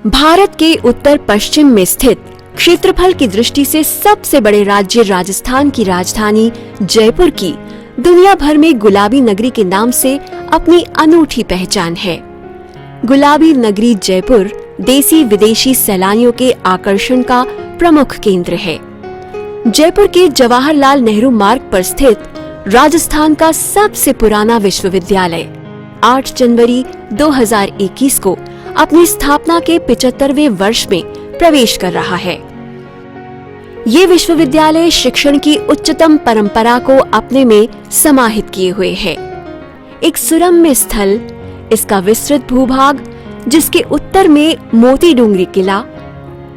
भारत के उत्तर पश्चिम में स्थित क्षेत्रफल की दृष्टि से सबसे बड़े राज्य राजस्थान की राजधानी जयपुर की दुनिया भर में गुलाबी नगरी के नाम से अपनी अनूठी पहचान है। गुलाबी नगरी जयपुर देसी विदेशी सैलानियों के आकर्षण का प्रमुख केंद्र है। जयपुर के जवाहरलाल नेहरू मार्ग पर स्थित राजस्थान का सबसे पुराना विश्वविद्यालय 8 जनवरी 2021 को अपनी स्थापना के 75वें वर्ष में प्रवेश कर रहा है। ये विश्वविद्यालय शिक्षण की उच्चतम परंपरा को अपने में समाहित किए हुए है। एक सुरम्य स्थल, इसका विस्तृत भूभाग जिसके उत्तर में मोती डूंगरी किला,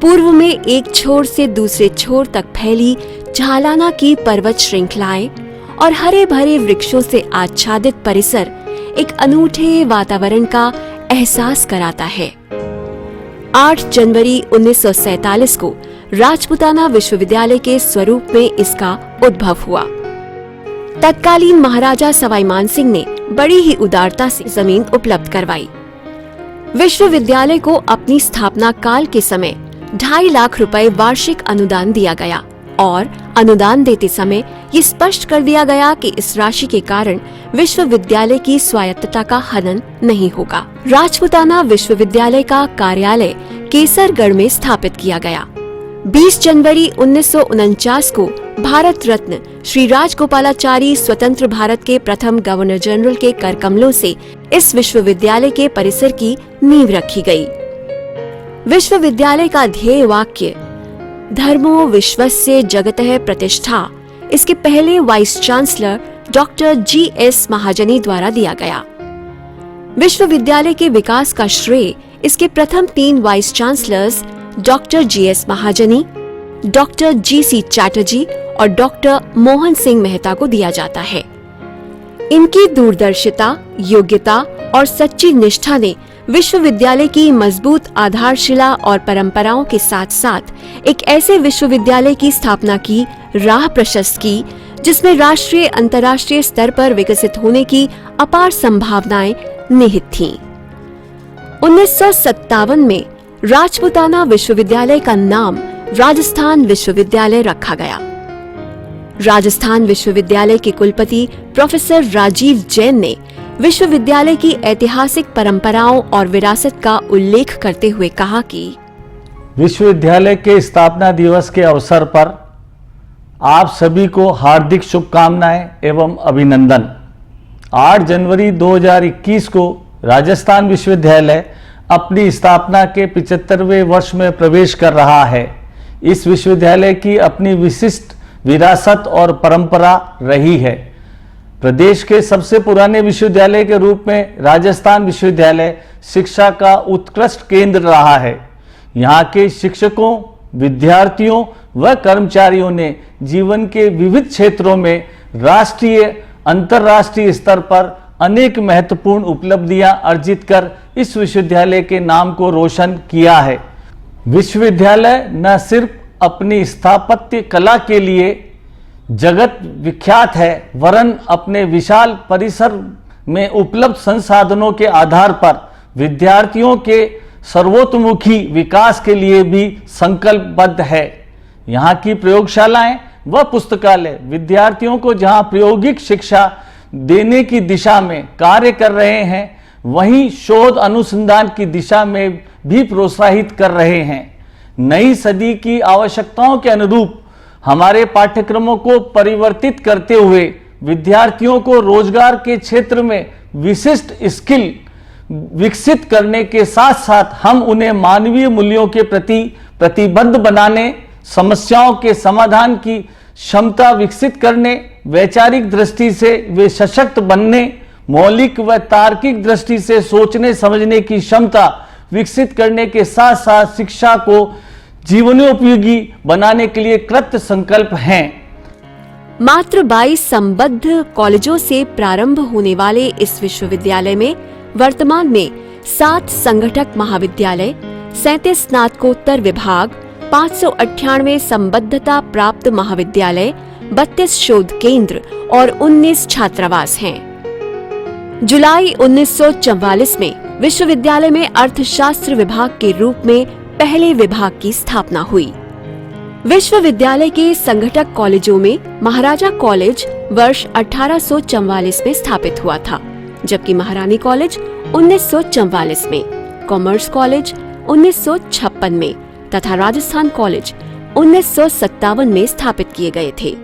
पूर्व में एक छोर से दूसरे छोर तक फैली झालाना की पर्वत श्रृंखलाएं और हरे भरे वृक्षों से आच्छादित परिसर एक अनूठे वातावरण का एहसास कराता है। 8 जनवरी 1947 को राजपुताना विश्वविद्यालय के स्वरूप में इसका उद्भव हुआ। तत्कालीन महाराजा सवाई मानसिंह ने बड़ी ही उदारता से जमीन उपलब्ध करवाई। विश्वविद्यालय को अपनी स्थापना काल के समय 2.5 लाख रुपए वार्षिक अनुदान दिया गया और अनुदान देते समय ये स्पष्ट कर दिया गया कि इस राशि के कारण विश्वविद्यालय की स्वायत्तता का हनन नहीं होगा। राजपुताना विश्वविद्यालय का कार्यालय केसरगढ़ में स्थापित किया गया। 20 जनवरी 1949 को भारत रत्न श्री राजगोपालाचारी स्वतंत्र भारत के प्रथम गवर्नर जनरल के करकमलों से इस विश्वविद्यालय के परिसर की नींव रखी गई। विश्वविद्यालय का ध्येय वाक्य धर्मो विश्वस्य जगतः प्रतिष्ठा इसके पहले वाइस चांसलर डॉक्टर जी.एस. महाजनी द्वारा दिया गया। विश्वविद्यालय के विकास का श्रेय इसके प्रथम 3 वाइस चांसलर्स डॉक्टर जी.एस. महाजनी, डॉक्टर जी.सी. चैटर्जी और डॉक्टर मोहन सिंह मेहता को दिया जाता है। इनकी दूरदर्शिता, योग्यता और सच्ची निष्ठा ने विश्वविद्यालय की मजबूत आधारशिला और परंपराओं के साथ साथ एक ऐसे विश्वविद्यालय की स्थापना की राह प्रशस्त की जिसमें राष्ट्रीय अंतर्राष्ट्रीय स्तर पर विकसित होने की अपार संभावनाएं निहित थीं। 1957 में राजपुताना विश्वविद्यालय का नाम राजस्थान विश्वविद्यालय रखा गया। राजस्थान विश्वविद्यालय के कुलपति प्रोफेसर राजीव जैन ने विश्वविद्यालय की ऐतिहासिक परंपराओं और विरासत का उल्लेख करते हुए कहा कि विश्वविद्यालय के स्थापना दिवस के अवसर पर आप सभी को हार्दिक शुभकामनाएं एवं अभिनंदन। 8 जनवरी 2021 को राजस्थान विश्वविद्यालय अपनी स्थापना के 75वें वर्ष में प्रवेश कर रहा है। इस विश्वविद्यालय की अपनी विशिष्ट विरासत और परंपरा रही है। प्रदेश के सबसे पुराने विश्वविद्यालय के रूप में राजस्थान विश्वविद्यालय शिक्षा का उत्कृष्ट केंद्र रहा है। यहाँ के शिक्षकों, विद्यार्थियों व कर्मचारियों ने जीवन के विविध क्षेत्रों में राष्ट्रीय, अंतर्राष्ट्रीय स्तर पर अनेक महत्वपूर्ण उपलब्धियां अर्जित कर इस विश्वविद्यालय के नाम को रोशन किया है। विश्वविद्यालय न सिर्फ अपनी स्थापत्य कला के लिए जगत विख्यात है, वरन अपने विशाल परिसर में उपलब्ध संसाधनों के आधार पर विद्यार्थियों के सर्वतोमुखी विकास के लिए भी संकल्पबद्ध है। यहाँ की प्रयोगशालाएं व पुस्तकालय विद्यार्थियों को जहाँ प्रायोगिक शिक्षा देने की दिशा में कार्य कर रहे हैं, वहीं शोध अनुसंधान की दिशा में भी प्रोत्साहित कर रहे हैं। नई सदी की आवश्यकताओं के अनुरूप हमारे पाठ्यक्रमों को परिवर्तित करते हुए विद्यार्थियों को रोजगार के क्षेत्र में विशिष्ट स्किल विकसित करने के साथ साथ हम उन्हें मानवीय मूल्यों के प्रति प्रतिबद्ध बनाने, समस्याओं के समाधान की क्षमता विकसित करने, वैचारिक दृष्टि से वे सशक्त बनने, मौलिक व तार्किक दृष्टि से सोचने समझने की क्षमता विकसित करने के साथ साथ शिक्षा को जीवनोपयोगी बनाने के लिए कृत संकल्प हैं। मात्र 22 संबद्ध कॉलेजों से प्रारंभ होने वाले इस विश्वविद्यालय में वर्तमान में 7 संघटक महाविद्यालय, 37 स्नातकोत्तर विभाग, 598 संबद्धता प्राप्त महाविद्यालय, 32 शोध केंद्र और 19 छात्रावास हैं। जुलाई 1944 में विश्वविद्यालय में अर्थशास्त्र विभाग के रूप में पहले विभाग की स्थापना हुई। विश्वविद्यालय के संघटक कॉलेजों में महाराजा कॉलेज वर्ष 1844 में स्थापित हुआ था, जबकि महारानी कॉलेज 1944 में, कॉमर्स कॉलेज 1956 में तथा राजस्थान कॉलेज 1957 में स्थापित किए गए थे।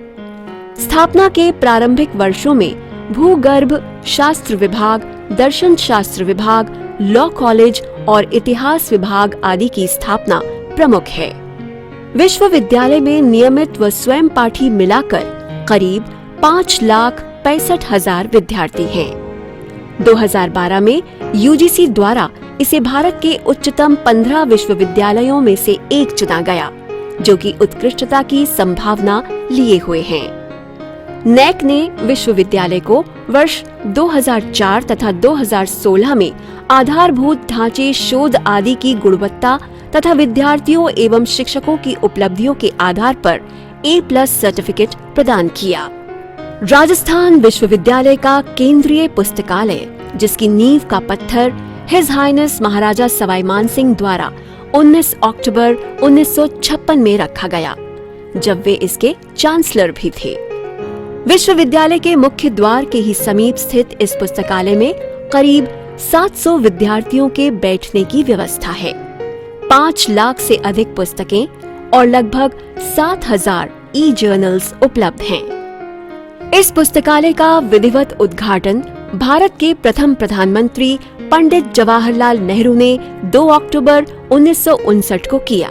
स्थापना के प्रारंभिक वर्षों में भूगर्भ शास्त्र विभाग, दर्शन शास्त्र विभाग, लॉ कॉलेज और इतिहास विभाग आदि की स्थापना प्रमुख है। विश्वविद्यालय में नियमित व स्वयं पाठी मिलाकर करीब 5,65,000 विद्यार्थी हैं। 2012 में यूजीसी द्वारा इसे भारत के उच्चतम 15 विश्वविद्यालयों में से एक चुना गया, जो कि उत्कृष्टता की संभावना लिए हुए हैं। नैक ने विश्वविद्यालय को वर्ष 2004 तथा 2016 में आधारभूत ढांचे, शोध आदि की गुणवत्ता तथा विद्यार्थियों एवं शिक्षकों की उपलब्धियों के आधार पर A+ सर्टिफिकेट प्रदान किया। राजस्थान विश्वविद्यालय का केंद्रीय पुस्तकालय, जिसकी नींव का पत्थर हिज हाइनेस महाराजा सवाई मानसिंह द्वारा 19 अक्टूबर 1956 में रखा गया, जब वे इसके चांसलर भी थे। विश्वविद्यालय के मुख्य द्वार के ही समीप स्थित इस पुस्तकालय में करीब 700 विद्यार्थियों के बैठने की व्यवस्था है। 5 लाख से अधिक पुस्तकें और लगभग 7,000 ई-जर्नल्स उपलब्ध हैं। इस पुस्तकालय का विधिवत उद्घाटन भारत के प्रथम प्रधानमंत्री पंडित जवाहरलाल नेहरू ने 2 अक्टूबर 1959 को किया।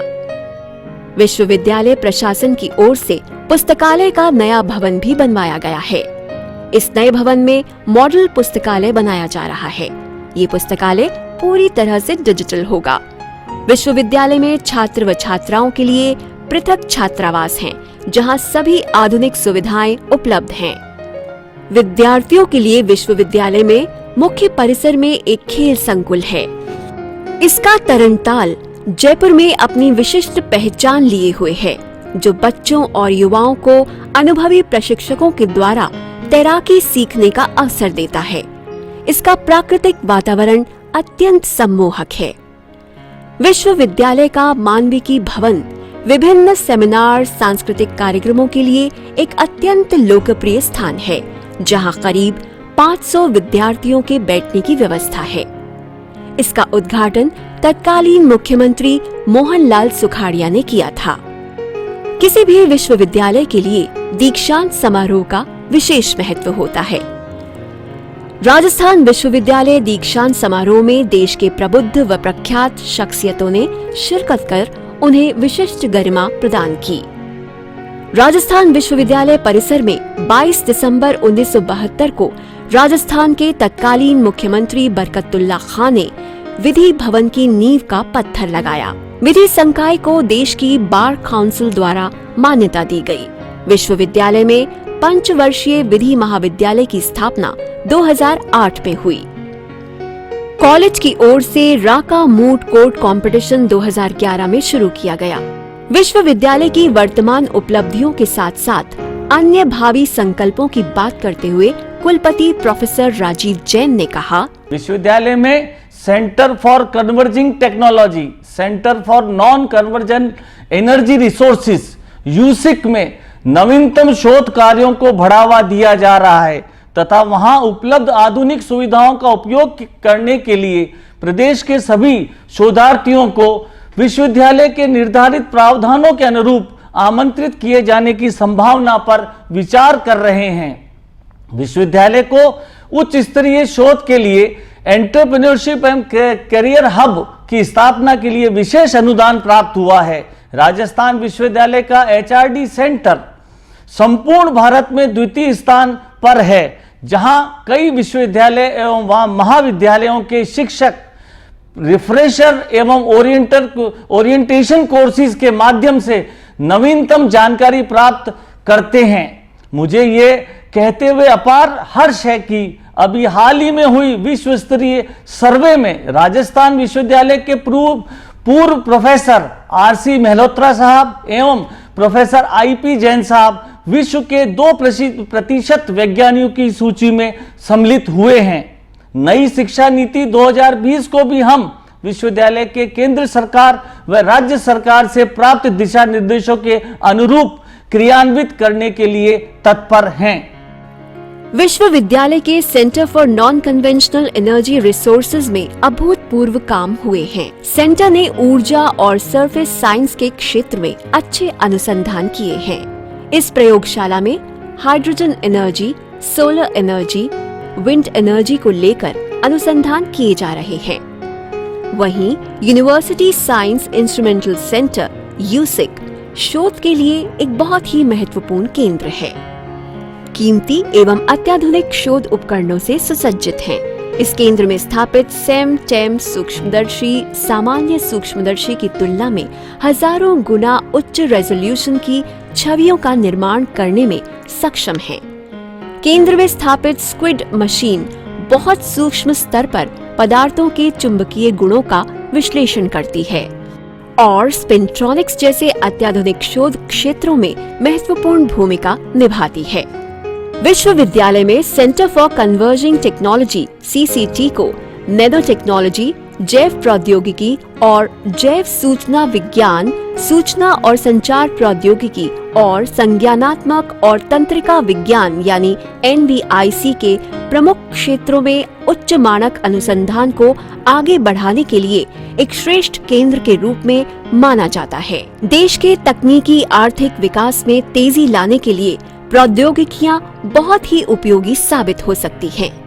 विश्वविद्यालय प्रशासन की ओर से पुस्तकालय का नया भवन भी बनवाया गया है। इस नए भवन में मॉडल पुस्तकालय बनाया जा रहा है। ये पुस्तकालय पूरी तरह से डिजिटल होगा। विश्वविद्यालय में छात्र व छात्राओं के लिए पृथक छात्रावास हैं, जहां सभी आधुनिक सुविधाएं उपलब्ध हैं। विद्यार्थियों के लिए विश्वविद्यालय में मुख्य परिसर में एक खेल संकुल है। इसका तरणताल जयपुर में अपनी विशिष्ट पहचान लिए हुए है, जो बच्चों और युवाओं को अनुभवी प्रशिक्षकों के द्वारा तैराकी सीखने का अवसर देता है। इसका प्राकृतिक वातावरण अत्यंत सम्मोहक है। विश्वविद्यालय का मानविकी भवन विभिन्न सेमिनार, सांस्कृतिक कार्यक्रमों के लिए एक अत्यंत लोकप्रिय स्थान है, जहां करीब 500 विद्यार्थियों के बैठने की व्यवस्था है। इसका उद्घाटन तत्कालीन मुख्यमंत्री मोहनलाल सुखाड़िया ने किया था। किसी भी विश्वविद्यालय के लिए दीक्षांत समारोह का विशेष महत्व होता है। राजस्थान विश्वविद्यालय दीक्षांत समारोह में देश के प्रबुद्ध व प्रख्यात शख्सियतों ने शिरकत कर उन्हें विशिष्ट गरिमा प्रदान की। राजस्थान विश्वविद्यालय परिसर में 22 दिसंबर 1972 को राजस्थान के तत्कालीन मुख्यमंत्री बरकतुल्ला खान ने विधि भवन की नींव का पत्थर लगाया। विधि संकाय को देश की बार काउंसिल द्वारा मान्यता दी गई। विश्वविद्यालय में 5 वर्षीय विधि महाविद्यालय की स्थापना 2008 में हुई। कॉलेज की ओर से राका मूट कोर्ट कंपटीशन 2011 में शुरू किया गया। विश्वविद्यालय की वर्तमान उपलब्धियों के साथ साथ अन्य भावी संकल्पों की बात करते हुए कुलपति प्रोफेसर राजीव जैन ने कहा, विश्वविद्यालय में centre for converging technology, centre for non conversion energy resources यूसिक में नवीनतम शोध कार्यों को बढ़ावा दिया जा रहा है तथा वहां उपलब्ध आधुनिक सुविधाओं का उपयोग करने के लिए प्रदेश के सभी शोधार्थियों को विश्वविद्यालय के निर्धारित प्रावधानों के अनुरूप आमंत्रित किए जाने की संभावना पर विचार कर रहे हैं। विश्वविद्यालय को उच्च स्तरीय शोध के लिए एंटरप्रेन्योरशिप एंड करियर हब की स्थापना के लिए विशेष अनुदान प्राप्त हुआ है। राजस्थान विश्वविद्यालय का एचआरडी सेंटर संपूर्ण भारत में द्वितीय स्थान पर है, जहां कई विश्वविद्यालय एवं वहां महाविद्यालयों के शिक्षक रिफ्रेशर एवं ओरिएंटेशन कोर्सेज के माध्यम से नवीनतम जानकारी प्राप्त करते हैं। मुझे ये कहते हुए अपार हर्ष है कि अभी हाल ही में हुई विश्व स्तरीय सर्वे में राजस्थान विश्वविद्यालय के पूर्व प्रोफेसर आरसी मेहलोत्रा साहब एवं प्रोफेसर आईपी जैन साहब विश्व के 2% वैज्ञानिकों की सूची में सम्मिलित हुए हैं। नई शिक्षा नीति 2020 को भी हम विश्वविद्यालय के केंद्र सरकार व राज्य सरकार से प्राप्त दिशा निर्देशों के अनुरूप क्रियान्वित करने के लिए तत्पर हैं। विश्वविद्यालय के centre for non conventional energy resources में अभूतपूर्व काम हुए हैं। सेंटर ने ऊर्जा और सरफेस साइंस के क्षेत्र में अच्छे अनुसंधान किए हैं। इस प्रयोगशाला में hydrogen energy, solar energy, wind energy को लेकर अनुसंधान किए जा रहे हैं। वहीं university science instrumental centre UIC शोध के लिए एक बहुत ही महत्वपूर्ण केंद्र है। कीमती एवं अत्याधुनिक शोध उपकरणों से सुसज्जित हैं। इस केंद्र में स्थापित सेम टेम सूक्ष्मदर्शी सामान्य सूक्ष्मदर्शी की तुलना में हजारों गुना उच्च रेजोल्यूशन की छवियों का निर्माण करने में सक्षम है। केंद्र में स्थापित स्क्विड मशीन बहुत सूक्ष्म स्तर पर पदार्थों के चुंबकीय गुणों का विश्लेषण करती है और स्पिंट्रॉनिक्स जैसे अत्याधुनिक शोध क्षेत्रों में महत्वपूर्ण भूमिका निभाती है। विश्वविद्यालय में centre for converging technology (CCT) को नैनो टेक्नोलॉजी, जैव प्रौद्योगिकी और जैव सूचना विज्ञान, सूचना और संचार प्रौद्योगिकी और संज्ञानात्मक और तंत्रिका विज्ञान यानी NVIC के प्रमुख क्षेत्रों में उच्च मानक अनुसंधान को आगे बढ़ाने के लिए एक श्रेष्ठ केंद्र के रूप में माना जाता है। देश के तकनीकी आर्थिक विकास में तेजी लाने के लिए प्रौद्योगिकियां बहुत ही उपयोगी साबित हो सकती हैं।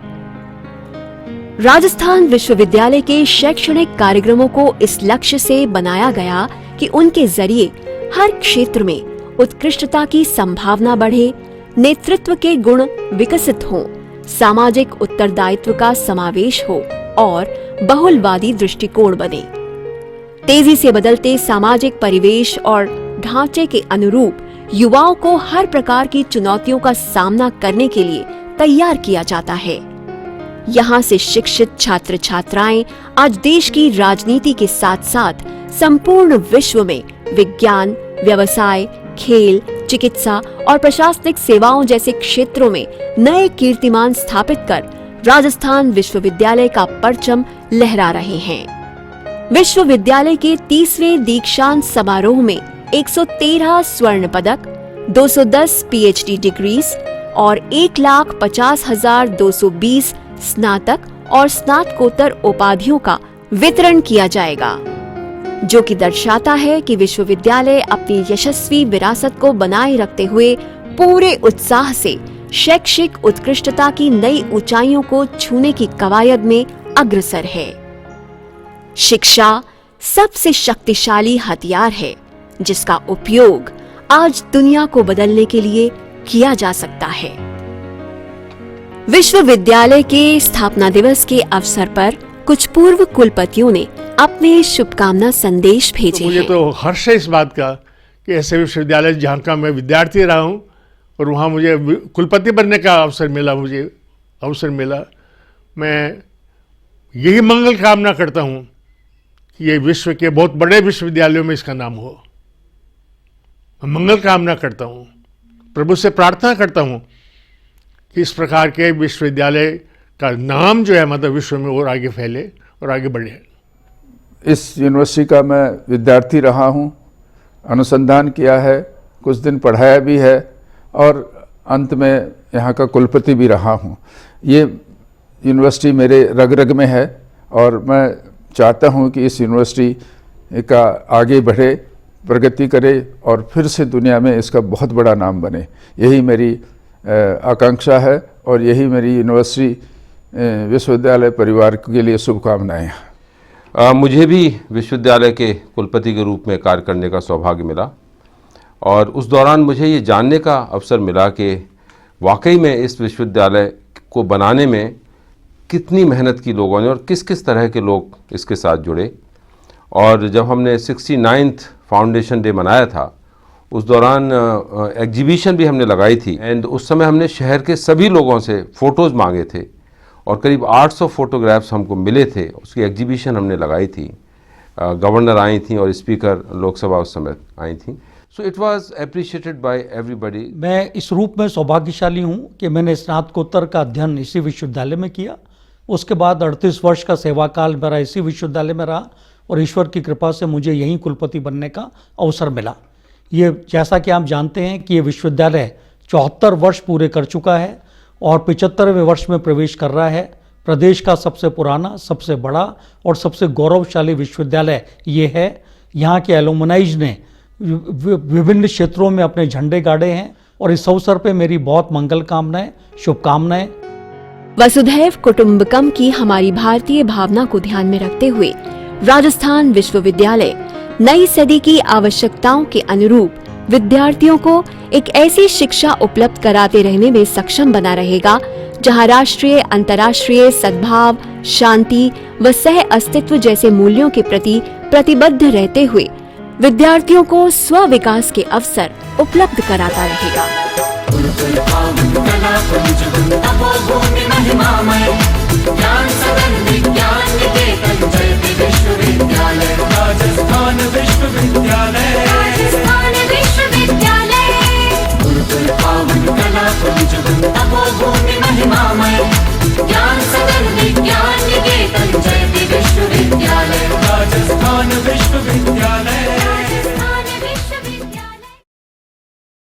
राजस्थान विश्वविद्यालय के शैक्षणिक कार्यक्रमों को इस लक्ष्य से बनाया गया कि उनके जरिए हर क्षेत्र में उत्कृष्टता की संभावना बढ़े, नेतृत्व के गुण विकसित हों, सामाजिक उत्तरदायित्व का समावेश हो और बहुलवादी दृष्टिकोण बने। तेजी से बदलते सामाजिक परिवेश और ढांचे के अनुरूप युवाओं को हर प्रकार की चुनौतियों का सामना करने के लिए तैयार किया जाता है। यहाँ से शिक्षित छात्र छात्राएं आज देश की राजनीति के साथ साथ संपूर्ण विश्व में विज्ञान, व्यवसाय, खेल, चिकित्सा और प्रशासनिक सेवाओं जैसे क्षेत्रों में नए कीर्तिमान स्थापित कर राजस्थान विश्वविद्यालय का परचम लहरा रहे हैं। विश्वविद्यालय के 30वें दीक्षांत समारोह में 113 स्वर्ण पदक, 210 PhD डिग्रीज और 1,50,220 स्नातक और स्नातकोत्तर उपाधियों का वितरण किया जाएगा, जो कि दर्शाता है कि विश्वविद्यालय अपनी यशस्वी विरासत को बनाए रखते हुए पूरे उत्साह से शैक्षिक उत्कृष्टता की नई ऊंचाइयों को छूने की कवायद में अग्रसर है। शिक्षा सबसे शक्तिशाली हथियार है जिसका उपयोग आज दुनिया को बदलने के लिए किया जा सकता है। विश्वविद्यालय के स्थापना दिवस के अवसर पर कुछ पूर्व कुलपतियों ने अपने शुभकामना संदेश भेजे हैं। मुझे तो हर्ष है इस बात का कि ऐसे विश्वविद्यालय जहाँ का मैं विद्यार्थी रहा हूँ और वहाँ मुझे कुलपति बनने का अवसर मिला, मैं यही मंगल कामना करता हूँ कि ये विश्व के बहुत बड़े विश्वविद्यालयों में इसका नाम हो। मैं मंगल कामना करता हूँ, प्रभु से प्रार्थना करता हूँ कि इस प्रकार के विश्वविद्यालय का नाम जो है मतलब विश्व में और आगे फैले और आगे बढ़े। इस यूनिवर्सिटी का मैं विद्यार्थी रहा हूँ, अनुसंधान किया है, कुछ दिन पढ़ाया भी है और अंत में यहाँ का कुलपति भी रहा हूँ। ये यूनिवर्सिटी मेरे रग रग में है और मैं चाहता हूँ कि इस यूनिवर्सिटी का आगे बढ़े, प्रगति करे और फिर से दुनिया में इसका बहुत बड़ा नाम बने। यही मेरी आकांक्षा है और यही मेरी यूनिवर्सिटी विश्वविद्यालय परिवार के लिए शुभकामनाएं हैं। मुझे भी विश्वविद्यालय के कुलपति के रूप में कार्य करने का सौभाग्य मिला और उस दौरान मुझे ये जानने का अवसर मिला कि वाकई में इस विश्वविद्यालय को बनाने में कितनी मेहनत की लोगों ने और किस किस तरह के लोग इसके साथ जुड़े। और जब हमने 69th फाउंडेशन डे मनाया था उस दौरान एग्जीबिशन भी हमने लगाई थी एंड उस समय हमने शहर के सभी लोगों से फ़ोटोज़ मांगे थे और करीब 800 फोटोग्राफ्स हमको मिले थे। उसकी एग्जीबिशन हमने लगाई थी, गवर्नर आई थी और स्पीकर लोकसभा उस समय आई थी। So it was appreciated by everybody. मैं इस रूप में सौभाग्यशाली हूँ कि मैंने स्नातकोत्तर का अध्ययन इसी विश्वविद्यालय में किया, उसके बाद 38 वर्ष का सेवा काल मेरा इसी विश्वविद्यालय में रहा और ईश्वर की कृपा से मुझे यहीं कुलपति बनने का अवसर मिला। ये जैसा कि आप जानते हैं कि ये विश्वविद्यालय 74 वर्ष पूरे कर चुका है और 75वें वर्ष में प्रवेश कर रहा है। प्रदेश का सबसे पुराना, सबसे बड़ा और सबसे गौरवशाली विश्वविद्यालय ये है। यहाँ के एलुमनाइज ने विभिन्न क्षेत्रों में अपने झंडे गाड़े हैं और इस अवसर पे मेरी बहुत मंगल कामनाएं, शुभकामनाएं। वसुधैव कुटुंबकम की हमारी भारतीय भावना को ध्यान में रखते हुए राजस्थान विश्वविद्यालय नई सदी की आवश्यकताओं के अनुरूप विद्यार्थियों को एक ऐसी शिक्षा उपलब्ध कराते रहने में सक्षम बना रहेगा जहां राष्ट्रीय, अंतर्राष्ट्रीय सद्भाव, शांति व सह अस्तित्व जैसे मूल्यों के प्रति प्रतिबद्ध रहते हुए विद्यार्थियों को स्व विकास के अवसर उपलब्ध कराता रहेगा।